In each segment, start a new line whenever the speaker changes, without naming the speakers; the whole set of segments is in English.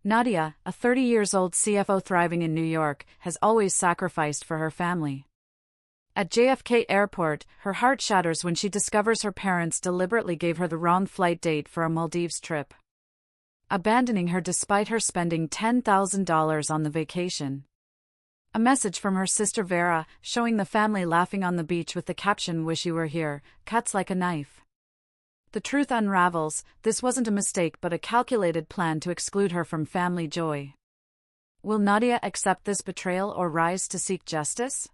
Nadia, a 30-year-old CFO thriving in New York, has always sacrificed for her family. At JFK Airport, her heart shatters when she discovers her parents deliberately gave her the wrong flight date for a Maldives trip, abandoning her despite her spending $10,000 on the vacation. A message from her sister Vera, showing the family laughing on the beach with the caption "Wish you were here," cuts like a knife. The truth unravels: this wasn't a mistake but a calculated plan to exclude her from family joy. Will Nadia accept this betrayal or rise to seek justice?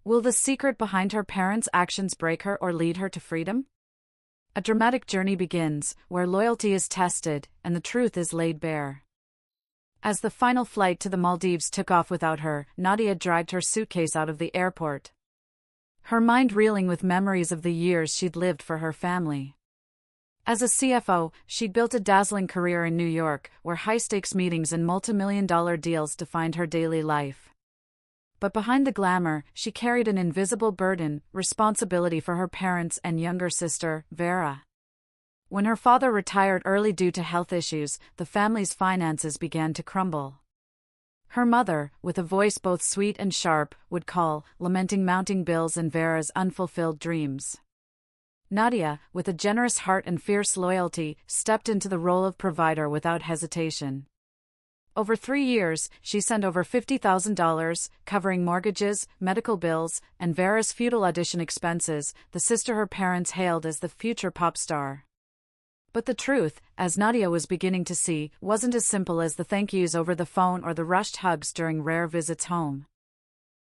Will the secret behind her parents' actions break her or lead her to freedom? A dramatic journey begins, where loyalty is tested and the truth is laid bare. As the final flight to the Maldives took off without her, Nadia dragged her suitcase out of the airport, her mind reeling with memories of the years she'd lived for her family. As a CFO, she'd built a dazzling career in New York, where high-stakes meetings and multi-million-dollar deals defined her daily life. But behind the glamour, she carried an invisible burden: responsibility for her parents and younger sister, Vera. When her father retired early due to health issues, the family's finances began to crumble. Her mother, with a voice both sweet and sharp, would call, lamenting mounting bills and Vera's unfulfilled dreams. Nadia, with a generous heart and fierce loyalty, stepped into the role of provider without hesitation. Over 3 years, she sent over $50,000, covering mortgages, medical bills, and Vera's futile audition expenses, the sister her parents hailed as the future pop star. But the truth, as Nadia was beginning to see, wasn't as simple as the thank yous over the phone or the rushed hugs during rare visits home.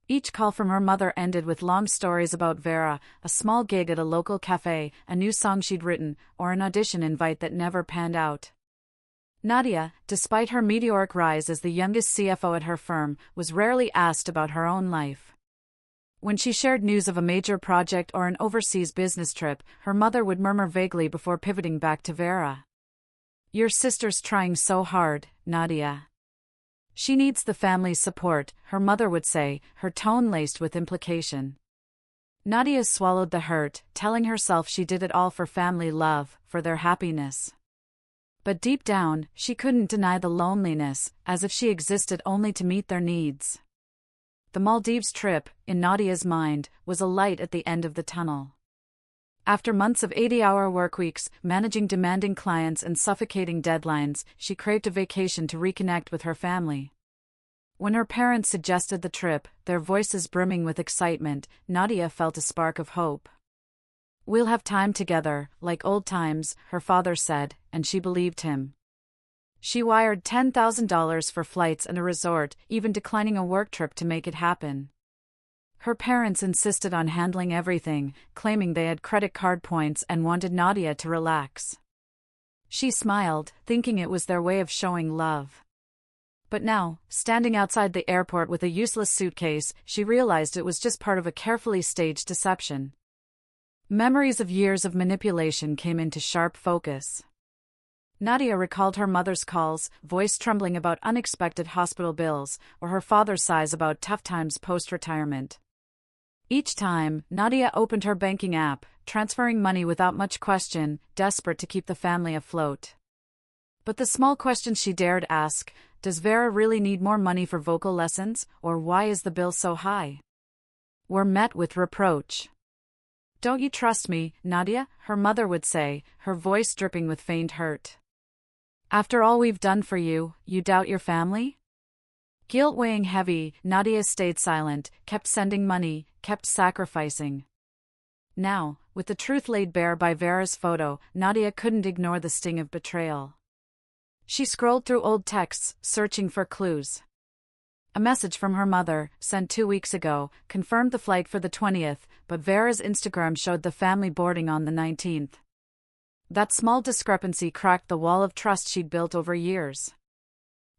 Each call from her mother ended with long stories about Vera: a small gig at a local cafe, a new song she'd written, or an audition invite that never panned out. Nadia, despite her meteoric rise as the youngest CFO at her firm, was rarely asked about her own life. When she shared news of a major project or an overseas business trip, her mother would murmur vaguely before pivoting back to Vera. "Your sister's trying so hard, Nadia. She needs the family's support," her mother would say, her tone laced with implication. Nadia swallowed the hurt, telling herself she did it all for family love, for their happiness. But deep down, she couldn't deny the loneliness, as if she existed only to meet their needs. The Maldives trip, in Nadia's mind, was a light at the end of the tunnel. After months of 80-hour workweeks, managing demanding clients and suffocating deadlines, she craved a vacation to reconnect with her family. When her parents suggested the trip, their voices brimming with excitement, Nadia felt a spark of hope. "We'll have time together, like old times," her father said, and she believed him. She wired $10,000 for flights and a resort, even declining a work trip to make it happen. Her parents insisted on handling everything, claiming they had credit card points and wanted Nadia to relax. She smiled, thinking it was their way of showing love. But now, standing outside the airport with a useless suitcase, she realized it was just part of a carefully staged deception. Memories of years of manipulation came into sharp focus. Nadia recalled her mother's calls, voice trembling about unexpected hospital bills, or her father's sighs about tough times post-retirement. Each time, Nadia opened her banking app, transferring money without much question, desperate to keep the family afloat. But the small questions she dared ask: does Vera really need more money for vocal lessons, or why is the bill so high? Were met with reproach. "Don't you trust me, Nadia?" her mother would say, her voice dripping with feigned hurt. "After all we've done for you, you doubt your family?" Guilt weighing heavy, Nadia stayed silent, kept sending money, kept sacrificing. Now, with the truth laid bare by Vera's photo, Nadia couldn't ignore the sting of betrayal. She scrolled through old texts, searching for clues. A message from her mother, sent 2 weeks ago, confirmed the flight for the 20th, but Vera's Instagram showed the family boarding on the 19th. That small discrepancy cracked the wall of trust she'd built over years.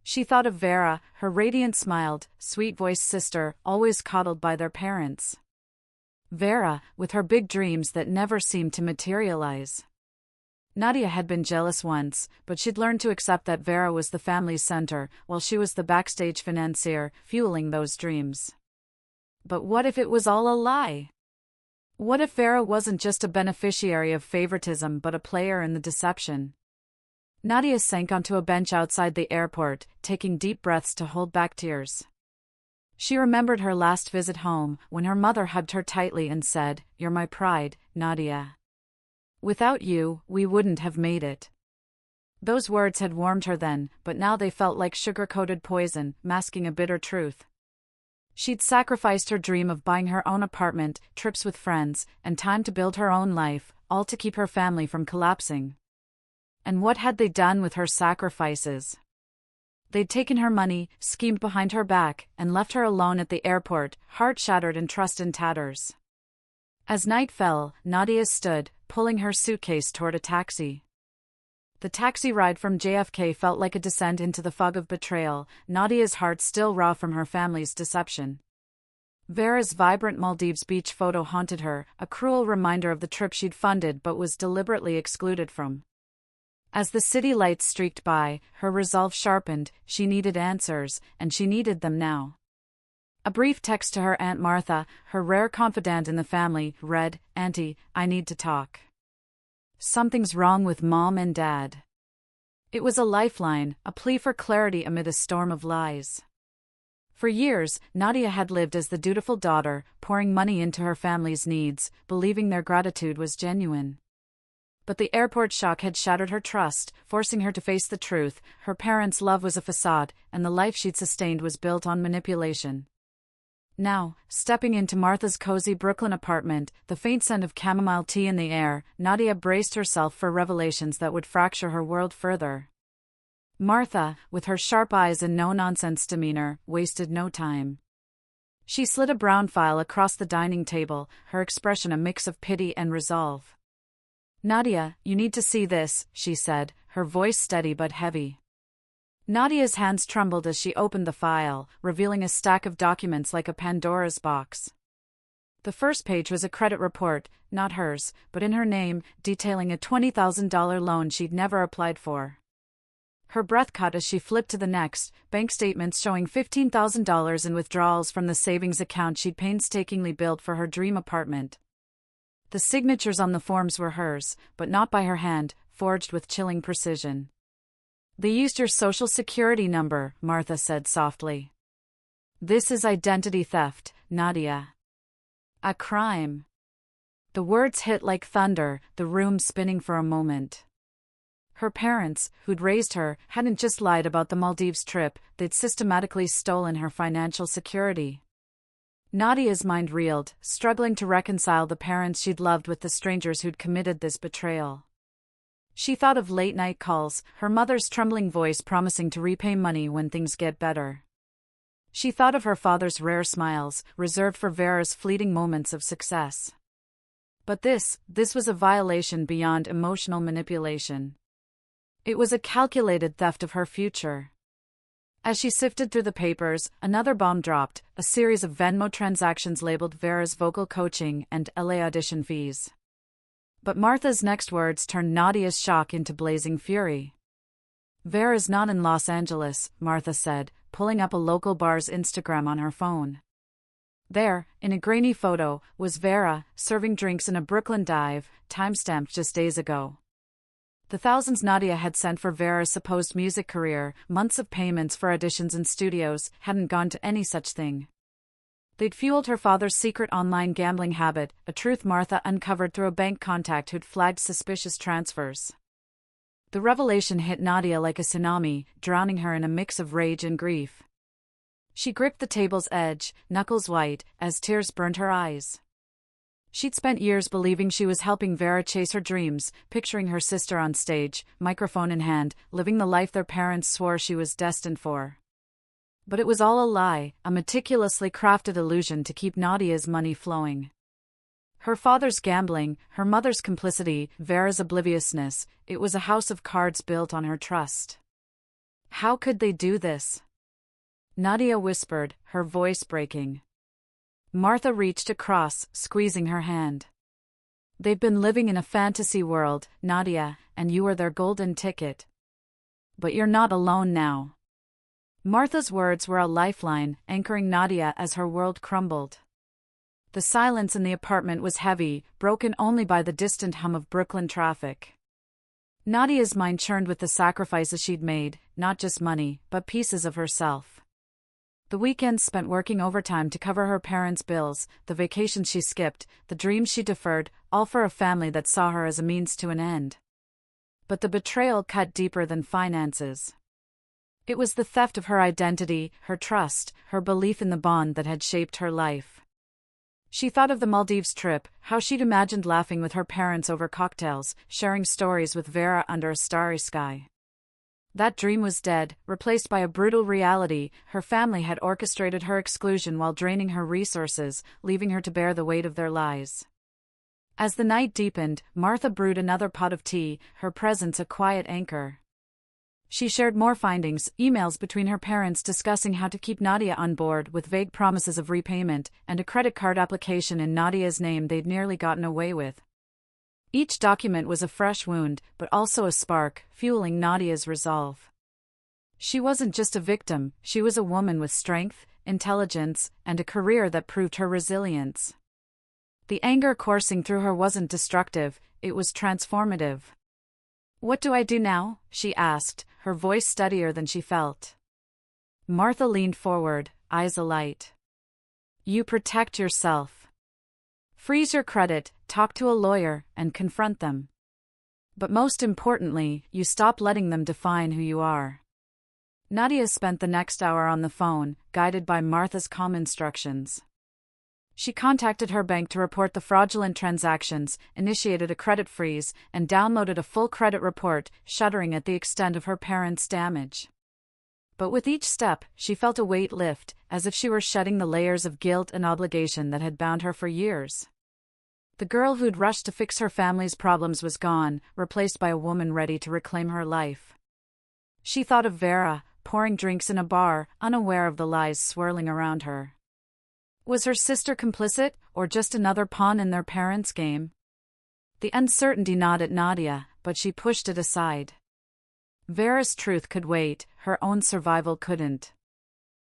She thought of Vera, her radiant-smiled, sweet-voiced sister, always coddled by their parents. Vera, with her big dreams that never seemed to materialize. Nadia had been jealous once, but she'd learned to accept that Vera was the family's center, while she was the backstage financier, fueling those dreams. But what if it was all a lie? What if Vera wasn't just a beneficiary of favoritism but a player in the deception? Nadia sank onto a bench outside the airport, taking deep breaths to hold back tears. She remembered her last visit home, when her mother hugged her tightly and said, "You're my pride, Nadia. Without you, we wouldn't have made it." Those words had warmed her then, but now they felt like sugar-coated poison, masking a bitter truth. She'd sacrificed her dream of buying her own apartment, trips with friends, and time to build her own life, all to keep her family from collapsing. And what had they done with her sacrifices? They'd taken her money, schemed behind her back, and left her alone at the airport, heart shattered and trust in tatters. As night fell, Nadia stood, pulling her suitcase toward a taxi. The taxi ride from JFK felt like a descent into the fog of betrayal, Nadia's heart still raw from her family's deception. Vera's vibrant Maldives beach photo haunted her, a cruel reminder of the trip she'd funded but was deliberately excluded from. As the city lights streaked by, her resolve sharpened. She needed answers, and she needed them now. A brief text to her Aunt Martha, her rare confidant in the family, read, "Auntie, I need to talk. Something's wrong with Mom and Dad." It was a lifeline, a plea for clarity amid a storm of lies. For years, Nadia had lived as the dutiful daughter, pouring money into her family's needs, believing their gratitude was genuine. But the airport shock had shattered her trust, forcing her to face the truth. Her parents' love was a facade, and the life she'd sustained was built on manipulation. Now, stepping into Martha's cozy Brooklyn apartment, the faint scent of chamomile tea in the air, Nadia braced herself for revelations that would fracture her world further. Martha, with her sharp eyes and no-nonsense demeanor, wasted no time. She slid a brown file across the dining table, her expression a mix of pity and resolve. "Nadia, you need to see this," she said, her voice steady but heavy. Nadia's hands trembled as she opened the file, revealing a stack of documents like a Pandora's box. The first page was a credit report, not hers, but in her name, detailing a $20,000 loan she'd never applied for. Her breath caught as she flipped to the next, bank statements showing $15,000 in withdrawals from the savings account she'd painstakingly built for her dream apartment. The signatures on the forms were hers, but not by her hand, forged with chilling precision. "They used your social security number," Martha said softly. "This is identity theft, Nadia. A crime." The words hit like thunder, the room spinning for a moment. Her parents, who'd raised her, hadn't just lied about the Maldives trip, they'd systematically stolen her financial security. Nadia's mind reeled, struggling to reconcile the parents she'd loved with the strangers who'd committed this betrayal. She thought of late-night calls, her mother's trembling voice promising to repay money when things get better. She thought of her father's rare smiles, reserved for Vera's fleeting moments of success. But this was a violation beyond emotional manipulation. It was a calculated theft of her future. As she sifted through the papers, another bomb dropped, a series of Venmo transactions labeled Vera's vocal coaching and LA audition fees. But Martha's next words turned Nadia's shock into blazing fury. "Vera's not in Los Angeles," Martha said, pulling up a local bar's Instagram on her phone. There, in a grainy photo, was Vera, serving drinks in a Brooklyn dive, timestamped just days ago. The thousands Nadia had sent for Vera's supposed music career, months of payments for auditions in studios, hadn't gone to any such thing. They'd fueled her father's secret online gambling habit, a truth Martha uncovered through a bank contact who'd flagged suspicious transfers. The revelation hit Nadia like a tsunami, drowning her in a mix of rage and grief. She gripped the table's edge, knuckles white, as tears burned her eyes. She'd spent years believing she was helping Vera chase her dreams, picturing her sister on stage, microphone in hand, living the life their parents swore she was destined for. But it was all a lie, a meticulously crafted illusion to keep Nadia's money flowing. Her father's gambling, her mother's complicity, Vera's obliviousness, it was a house of cards built on her trust. How could they do this? Nadia whispered, her voice breaking. Martha reached across, squeezing her hand. "They've been living in a fantasy world, Nadia, and you were their golden ticket. But you're not alone now." Martha's words were a lifeline, anchoring Nadia as her world crumbled. The silence in the apartment was heavy, broken only by the distant hum of Brooklyn traffic. Nadia's mind churned with the sacrifices she'd made, not just money, but pieces of herself. The weekends spent working overtime to cover her parents' bills, the vacations she skipped, the dreams she deferred, all for a family that saw her as a means to an end. But the betrayal cut deeper than finances. It was the theft of her identity, her trust, her belief in the bond that had shaped her life. She thought of the Maldives trip, how she'd imagined laughing with her parents over cocktails, sharing stories with Vera under a starry sky. That dream was dead, replaced by a brutal reality. Her family had orchestrated her exclusion while draining her resources, leaving her to bear the weight of their lies. As the night deepened, Martha brewed another pot of tea, her presence a quiet anchor. She shared more findings, emails between her parents discussing how to keep Nadia on board with vague promises of repayment, and a credit card application in Nadia's name they'd nearly gotten away with. Each document was a fresh wound, but also a spark, fueling Nadia's resolve. She wasn't just a victim, she was a woman with strength, intelligence, and a career that proved her resilience. The anger coursing through her wasn't destructive, it was transformative. "What do I do now?" she asked, her voice steadier than she felt. Martha leaned forward, eyes alight. "You protect yourself. Freeze your credit, talk to a lawyer, and confront them. But most importantly, you stop letting them define who you are." Nadia spent the next hour on the phone, guided by Martha's calm instructions. She contacted her bank to report the fraudulent transactions, initiated a credit freeze, and downloaded a full credit report, shuddering at the extent of her parents' damage. But with each step, she felt a weight lift, as if she were shedding the layers of guilt and obligation that had bound her for years. The girl who'd rushed to fix her family's problems was gone, replaced by a woman ready to reclaim her life. She thought of Vera, pouring drinks in a bar, unaware of the lies swirling around her. Was her sister complicit, or just another pawn in their parents' game? The uncertainty gnawed at Nadia, but she pushed it aside. Vera's truth could wait, her own survival couldn't.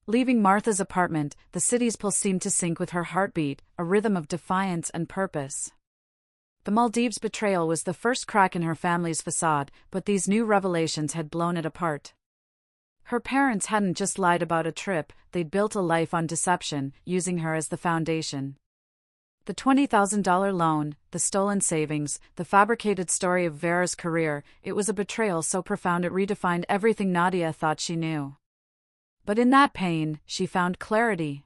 Leaving Martha's apartment, the city's pulse seemed to sync with her heartbeat, a rhythm of defiance and purpose. The Maldives betrayal was the first crack in her family's facade, but these new revelations had blown it apart. Her parents hadn't just lied about a trip, they'd built a life on deception, using her as the foundation. The $20,000 loan, the stolen savings, the fabricated story of Vera's career, it was a betrayal so profound it redefined everything Nadia thought she knew. But in that pain, she found clarity.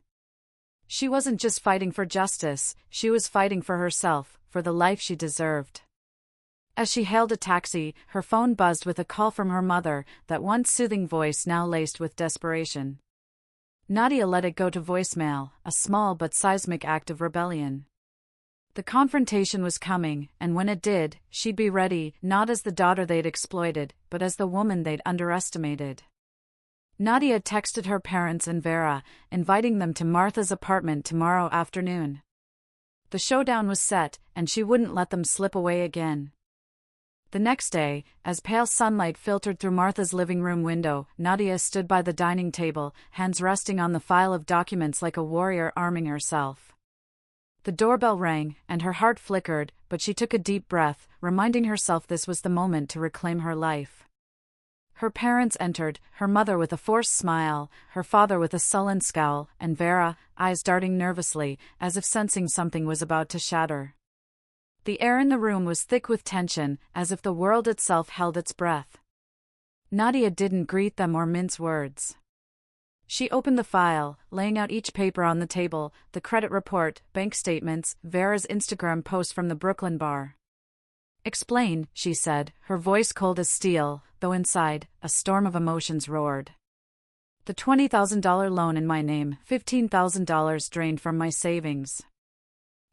She wasn't just fighting for justice, she was fighting for herself, for the life she deserved. As she hailed a taxi, her phone buzzed with a call from her mother, that once soothing voice now laced with desperation. Nadia let it go to voicemail, a small but seismic act of rebellion. The confrontation was coming, and when it did, she'd be ready, not as the daughter they'd exploited, but as the woman they'd underestimated. Nadia texted her parents and Vera, inviting them to Martha's apartment tomorrow afternoon. The showdown was set, and she wouldn't let them slip away again. The next day, as pale sunlight filtered through Martha's living room window, Nadia stood by the dining table, hands resting on the file of documents like a warrior arming herself. The doorbell rang, and her heart flickered, but she took a deep breath, reminding herself this was the moment to reclaim her life. Her parents entered, her mother with a forced smile, her father with a sullen scowl, and Vera, eyes darting nervously, as if sensing something was about to shatter. The air in the room was thick with tension, as if the world itself held its breath. Nadia didn't greet them or mince words. She opened the file, laying out each paper on the table, the credit report, bank statements, Vera's Instagram post from the Brooklyn bar. "Explain," she said, her voice cold as steel, though inside, a storm of emotions roared. "The $20,000 loan in my name, $15,000 drained from my savings.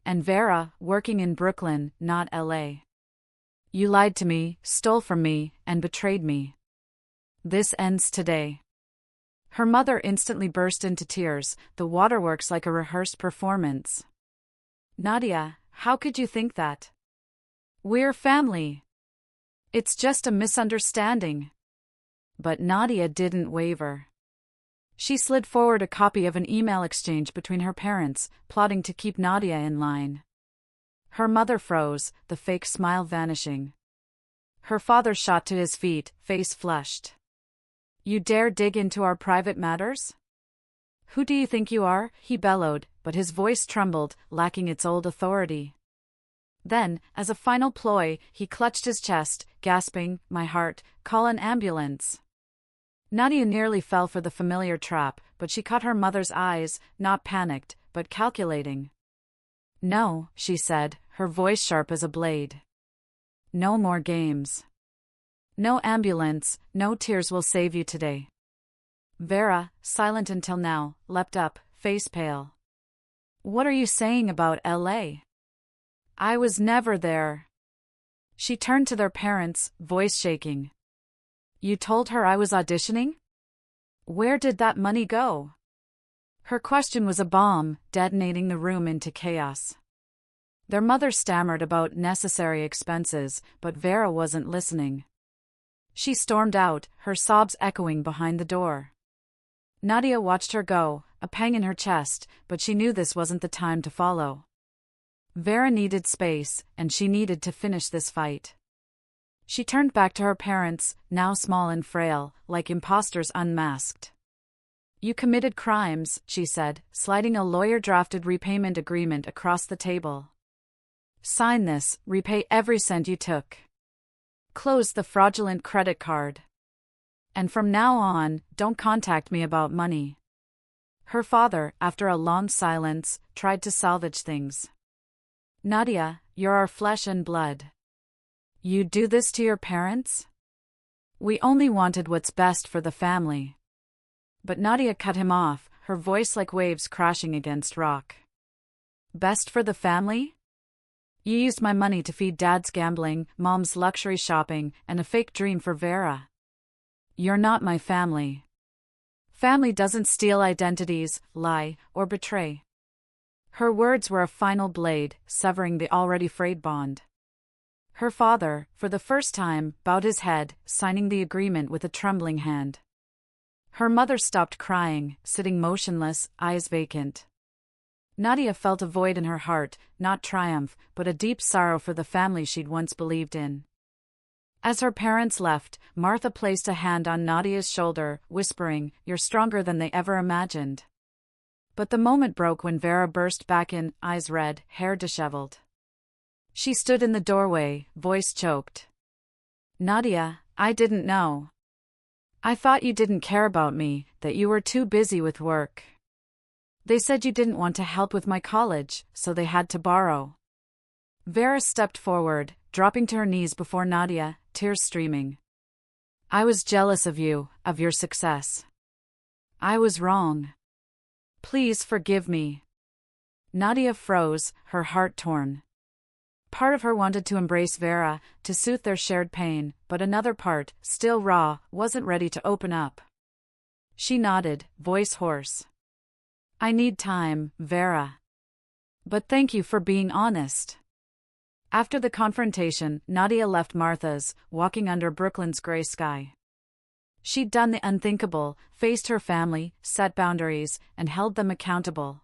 And Vera, working in Brooklyn, not LA. You lied to me, stole from me, and betrayed me. This ends today." Her mother instantly burst into tears, the waterworks like a rehearsed performance. "Nadia, how could you think that? We're family. It's just a misunderstanding." But Nadia didn't waver. She slid forward a copy of an email exchange between her parents, plotting to keep Nadia in line. Her mother froze, the fake smile vanishing. Her father shot to his feet, face flushed. You dare dig into our private matters? Who do you think you are? He bellowed, but his voice trembled, lacking its old authority. Then, as a final ploy, he clutched his chest, gasping, "My heart, call an ambulance." Nadia nearly fell for the familiar trap, but she caught her mother's eyes, not panicked, but calculating. "No," she said, her voice sharp as a blade. "No more games. No ambulance, no tears will save you today." Vera, silent until now, leapt up, face pale. "What are you saying about LA? I was never there." She turned to their parents, voice shaking. "You told her I was auditioning? Where did that money go?" Her question was a bomb, detonating the room into chaos. Their mother stammered about necessary expenses, but Vera wasn't listening. She stormed out, her sobs echoing behind the door. Nadia watched her go, a pang in her chest, but she knew this wasn't the time to follow. Vera needed space, and she needed to finish this fight. She turned back to her parents, now small and frail, like imposters unmasked. "You committed crimes," she said, sliding a lawyer-drafted repayment agreement across the table. "Sign this, repay every cent you took. Close the fraudulent credit card. And from now on, don't contact me about money." Her father, after a long silence, tried to salvage things. "Nadia, you're our flesh and blood. You do this to your parents? We only wanted what's best for the family." But Nadia cut him off, her voice like waves crashing against rock. "Best for the family? You used my money to feed Dad's gambling, Mom's luxury shopping, and a fake dream for Vera. You're not my family. Family doesn't steal identities, lie, or betray." Her words were a final blade, severing the already frayed bond. Her father, for the first time, bowed his head, signing the agreement with a trembling hand. Her mother stopped crying, sitting motionless, eyes vacant. Nadia felt a void in her heart, not triumph, but a deep sorrow for the family she'd once believed in. As her parents left, Martha placed a hand on Nadia's shoulder, whispering, "You're stronger than they ever imagined." But the moment broke when Vera burst back in, eyes red, hair disheveled. She stood in the doorway, voice choked. "Nadia, I didn't know. I thought you didn't care about me, that you were too busy with work. They said you didn't want to help with my college, so they had to borrow." Vera stepped forward, dropping to her knees before Nadia, tears streaming. "I was jealous of you, of your success. I was wrong. Please forgive me." Nadia froze, her heart torn. Part of her wanted to embrace Vera, to soothe their shared pain, but another part, still raw, wasn't ready to open up. She nodded, voice hoarse. "I need time, Vera. But thank you for being honest." After the confrontation, Nadia left Martha's, walking under Brooklyn's gray sky. She'd done the unthinkable, faced her family, set boundaries, and held them accountable.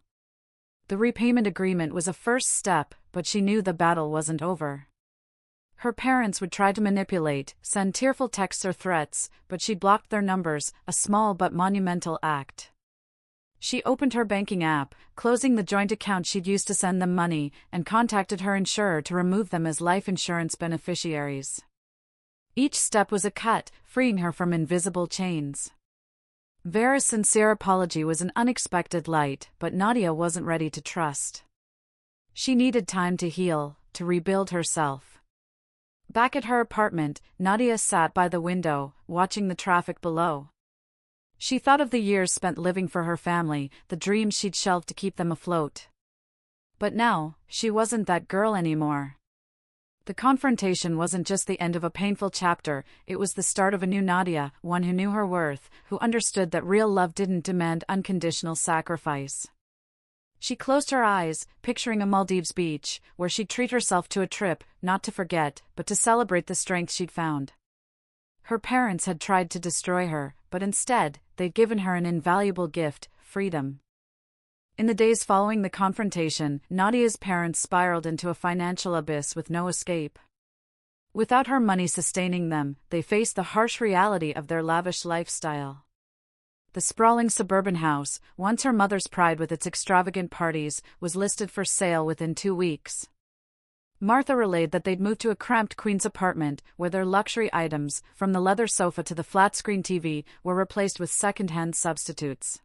The repayment agreement was a first step, but she knew the battle wasn't over. Her parents would try to manipulate, send tearful texts or threats, but she blocked their numbers, a small but monumental act. She opened her banking app, closing the joint account she'd used to send them money, and contacted her insurer to remove them as life insurance beneficiaries. Each step was a cut, freeing her from invisible chains. Vera's sincere apology was an unexpected light, but Nadia wasn't ready to trust. She needed time to heal, to rebuild herself. Back at her apartment, Nadia sat by the window, watching the traffic below. She thought of the years spent living for her family, the dreams she'd shelved to keep them afloat. But now, she wasn't that girl anymore. The confrontation wasn't just the end of a painful chapter, it was the start of a new Nadia, one who knew her worth, who understood that real love didn't demand unconditional sacrifice. She closed her eyes, picturing a Maldives beach, where she'd treat herself to a trip, not to forget, but to celebrate the strength she'd found. Her parents had tried to destroy her, but instead, they'd given her an invaluable gift, freedom. In the days following the confrontation, Nadia's parents spiraled into a financial abyss with no escape. Without her money sustaining them, they faced the harsh reality of their lavish lifestyle. The sprawling suburban house, once her mother's pride with its extravagant parties, was listed for sale within 2 weeks. Martha relayed that they'd moved to a cramped Queen's apartment where their luxury items, from the leather sofa to the flat-screen TV, were replaced with second-hand substitutes.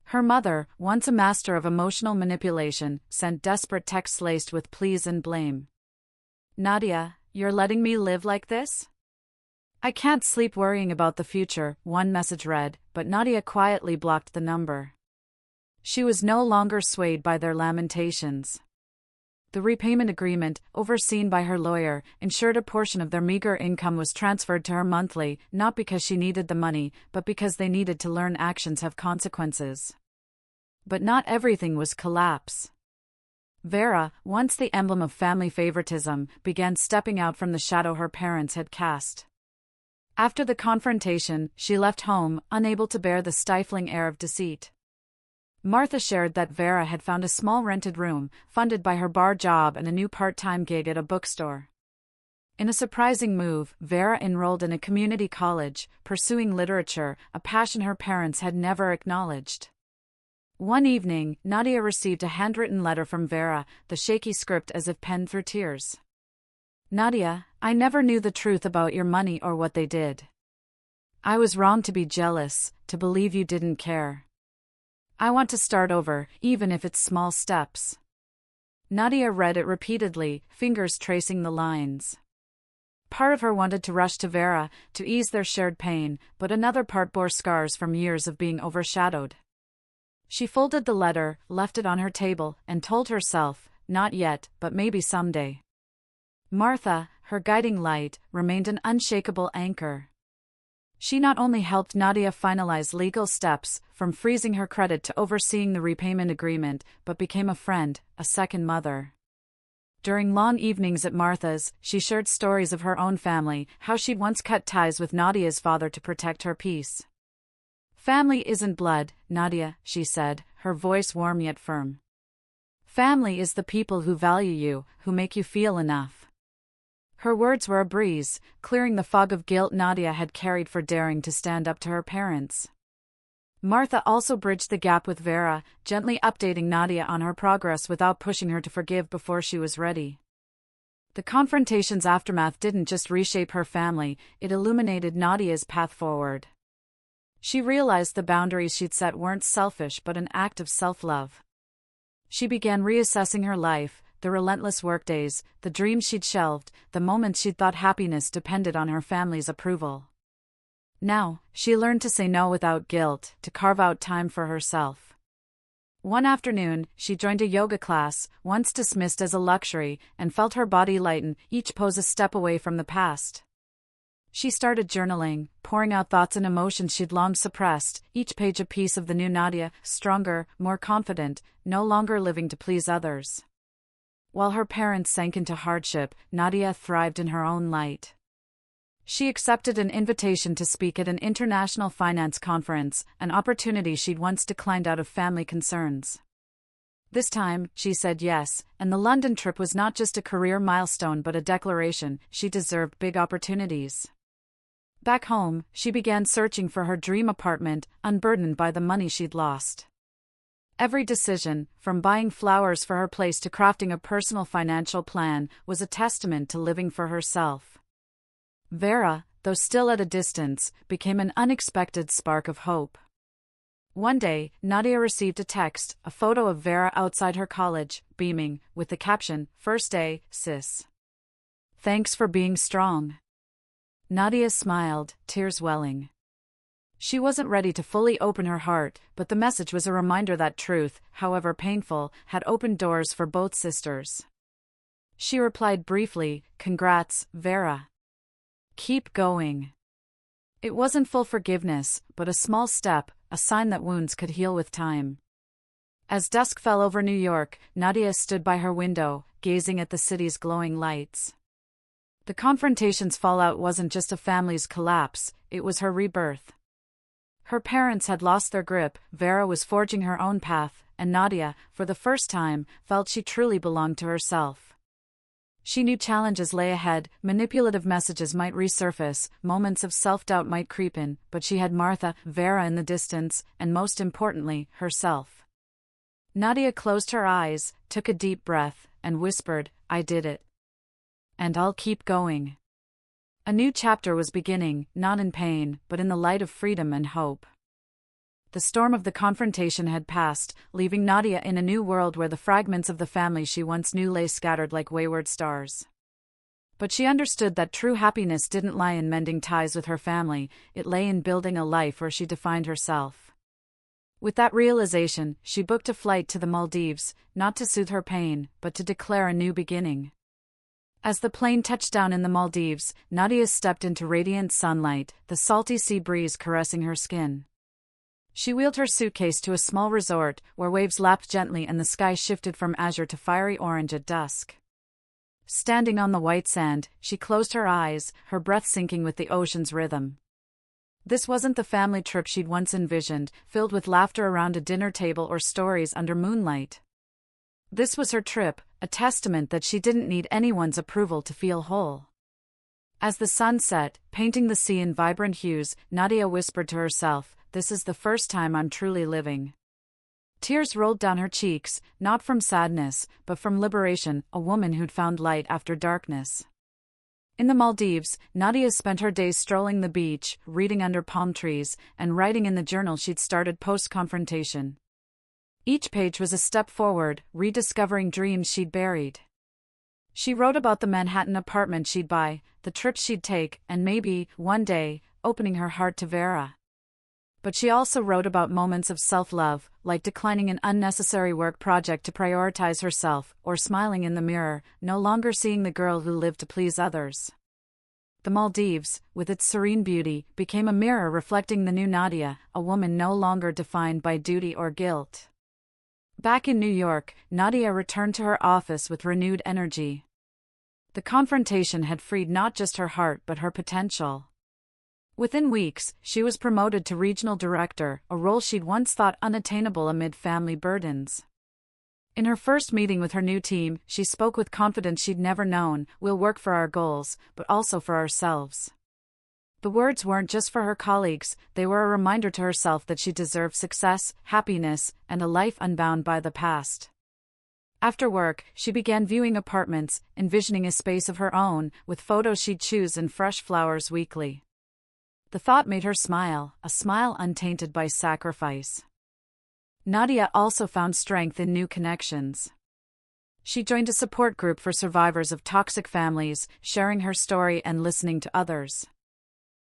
Her mother, once a master of emotional manipulation, sent desperate texts laced with pleas and blame. "Nadia, you're letting me live like this? I can't sleep worrying about the future," one message read, but Nadia quietly blocked the number. She was no longer swayed by their lamentations. The repayment agreement, overseen by her lawyer, ensured a portion of their meager income was transferred to her monthly, not because she needed the money, but because they needed to learn actions have consequences. But not everything was collapse. Vera, once the emblem of family favoritism, began stepping out from the shadow her parents had cast. After the confrontation, she left home, unable to bear the stifling air of deceit. Martha shared that Vera had found a small rented room, funded by her bar job and a new part-time gig at a bookstore. In a surprising move, Vera enrolled in a community college, pursuing literature, a passion her parents had never acknowledged. One evening, Nadia received a handwritten letter from Vera, the shaky script as if penned through tears. "Nadia, I never knew the truth about your money or what they did. I was wrong to be jealous, to believe you didn't care. I want to start over, even if it's small steps." Nadia read it repeatedly, fingers tracing the lines. Part of her wanted to rush to Vera, to ease their shared pain, but another part bore scars from years of being overshadowed. She folded the letter, left it on her table, and told herself, not yet, but maybe someday. Martha, her guiding light, remained an unshakable anchor. She not only helped Nadia finalize legal steps, from freezing her credit to overseeing the repayment agreement, but became a friend, a second mother. During long evenings at Martha's, she shared stories of her own family, how she'd once cut ties with Nadia's father to protect her peace. "Family isn't blood, Nadia," she said, her voice warm yet firm. "Family is the people who value you, who make you feel enough." Her words were a breeze, clearing the fog of guilt Nadia had carried for daring to stand up to her parents. Martha also bridged the gap with Vera, gently updating Nadia on her progress without pushing her to forgive before she was ready. The confrontation's aftermath didn't just reshape her family, it illuminated Nadia's path forward. She realized the boundaries she'd set weren't selfish but an act of self-love. She began reassessing her life, the relentless workdays, the dreams she'd shelved, the moments she'd thought happiness depended on her family's approval. Now, she learned to say no without guilt, to carve out time for herself. One afternoon, she joined a yoga class, once dismissed as a luxury, and felt her body lighten, each pose a step away from the past. She started journaling, pouring out thoughts and emotions she'd long suppressed, each page a piece of the new Nadia, stronger, more confident, no longer living to please others. While her parents sank into hardship, Nadia thrived in her own light. She accepted an invitation to speak at an international finance conference, an opportunity she'd once declined out of family concerns. This time, she said yes, and the London trip was not just a career milestone but a declaration she deserved big opportunities. Back home, she began searching for her dream apartment, unburdened by the money she'd lost. Every decision, from buying flowers for her place to crafting a personal financial plan, was a testament to living for herself. Vera, though still at a distance, became an unexpected spark of hope. One day, Nadia received a text, a photo of Vera outside her college, beaming, with the caption, "First day, sis. Thanks for being strong." Nadia smiled, tears welling. She wasn't ready to fully open her heart, but the message was a reminder that truth, however painful, had opened doors for both sisters. She replied briefly, "Congrats, Vera. Keep going." It wasn't full forgiveness, but a small step, a sign that wounds could heal with time. As dusk fell over New York, Nadia stood by her window, gazing at the city's glowing lights. The confrontation's fallout wasn't just a family's collapse, it was her rebirth. Her parents had lost their grip, Vera was forging her own path, and Nadia, for the first time, felt she truly belonged to herself. She knew challenges lay ahead, manipulative messages might resurface, moments of self-doubt might creep in, but she had Martha, Vera in the distance, and most importantly, herself. Nadia closed her eyes, took a deep breath, and whispered, "I did it. And I'll keep going." A new chapter was beginning, not in pain, but in the light of freedom and hope. The storm of the confrontation had passed, leaving Nadia in a new world where the fragments of the family she once knew lay scattered like wayward stars. But she understood that true happiness didn't lie in mending ties with her family, it lay in building a life where she defined herself. With that realization, she booked a flight to the Maldives, not to soothe her pain, but to declare a new beginning. As the plane touched down in the Maldives, Nadia stepped into radiant sunlight, the salty sea breeze caressing her skin. She wheeled her suitcase to a small resort, where waves lapped gently and the sky shifted from azure to fiery orange at dusk. Standing on the white sand, she closed her eyes, her breath syncing with the ocean's rhythm. This wasn't the family trip she'd once envisioned, filled with laughter around a dinner table or stories under moonlight. This was her trip, a testament that she didn't need anyone's approval to feel whole. As the sun set, painting the sea in vibrant hues, Nadia whispered to herself, "This is the first time I'm truly living." Tears rolled down her cheeks, not from sadness, but from liberation, a woman who'd found light after darkness. In the Maldives, Nadia spent her days strolling the beach, reading under palm trees, and writing in the journal she'd started post-confrontation. Each page was a step forward, rediscovering dreams she'd buried. She wrote about the Manhattan apartment she'd buy, the trips she'd take, and maybe, one day, opening her heart to Vera. But she also wrote about moments of self-love, like declining an unnecessary work project to prioritize herself, or smiling in the mirror, no longer seeing the girl who lived to please others. The Maldives, with its serene beauty, became a mirror reflecting the new Nadia, a woman no longer defined by duty or guilt. Back in New York, Nadia returned to her office with renewed energy. The confrontation had freed not just her heart but her potential. Within weeks, she was promoted to regional director, a role she'd once thought unattainable amid family burdens. In her first meeting with her new team, she spoke with confidence she'd never known, "We'll work for our goals, but also for ourselves." The words weren't just for her colleagues, they were a reminder to herself that she deserved success, happiness, and a life unbound by the past. After work, she began viewing apartments, envisioning a space of her own, with photos she'd choose and fresh flowers weekly. The thought made her smile, a smile untainted by sacrifice. Nadia also found strength in new connections. She joined a support group for survivors of toxic families, sharing her story and listening to others.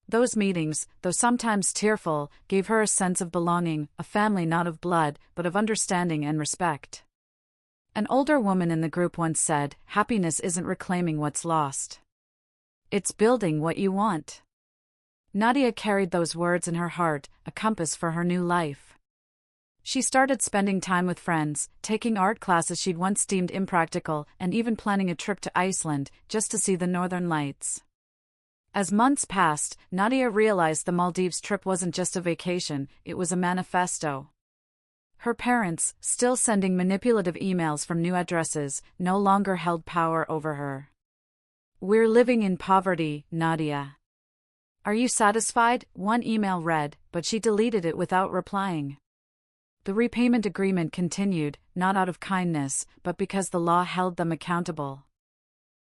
Those meetings, though sometimes tearful, gave her a sense of belonging, a family not of blood, but of understanding and respect. An older woman in the group once said, "Happiness isn't reclaiming what's lost. It's building what you want." Nadia carried those words in her heart, a compass for her new life. She started spending time with friends, taking art classes she'd once deemed impractical, and even planning a trip to Iceland, just to see the northern lights. As months passed, Nadia realized the Maldives trip wasn't just a vacation, it was a manifesto. Her parents, still sending manipulative emails from new addresses, no longer held power over her. "We're living in poverty, Nadia. Are you satisfied?" one email read, but she deleted it without replying. The repayment agreement continued, not out of kindness, but because the law held them accountable.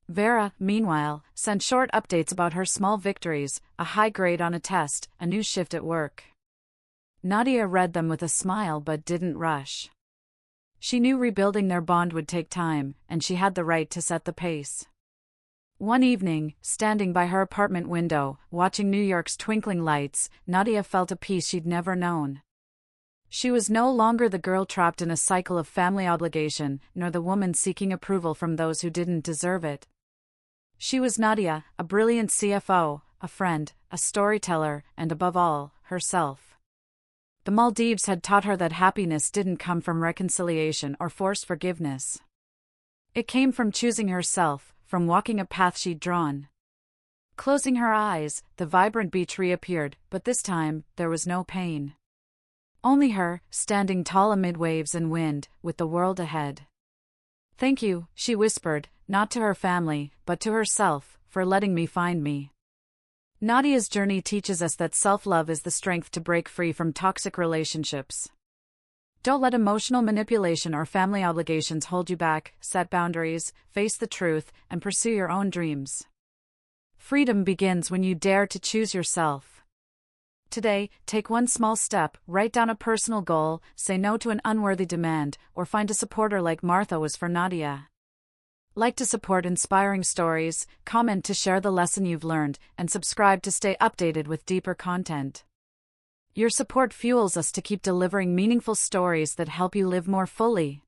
Vera, meanwhile, sent short updates about her small victories, a high grade on a test, a new shift at work. Nadia read them with a smile but didn't rush. She knew rebuilding their bond would take time, and she had the right to set the pace. One evening, standing by her apartment window, watching New York's twinkling lights, Nadia felt a peace she'd never known. She was no longer the girl trapped in a cycle of family obligation, nor the woman seeking approval from those who didn't deserve it. She was Nadia, a brilliant CFO, a friend, a storyteller, and above all, herself. The Maldives had taught her that happiness didn't come from reconciliation or forced forgiveness. It came from choosing herself, from walking a path she'd drawn. Closing her eyes, the vibrant beach reappeared, but this time, there was no pain. Only her, standing tall amid waves and wind, with the world ahead. Thank you, she whispered, not to her family, but to herself, for letting me find me. Nadia's journey teaches us that self-love is the strength to break free from toxic relationships. Don't let emotional manipulation or family obligations hold you back. Set boundaries, face the truth, and pursue your own dreams. Freedom begins when you dare to choose yourself. Today, take one small step, write down a personal goal, say no to an unworthy demand, or find a supporter like Martha was for Nadia. Like to support inspiring stories, comment to share the lesson you've learned, and subscribe to stay updated with deeper content. Your support fuels us to keep delivering meaningful stories that help you live more fully.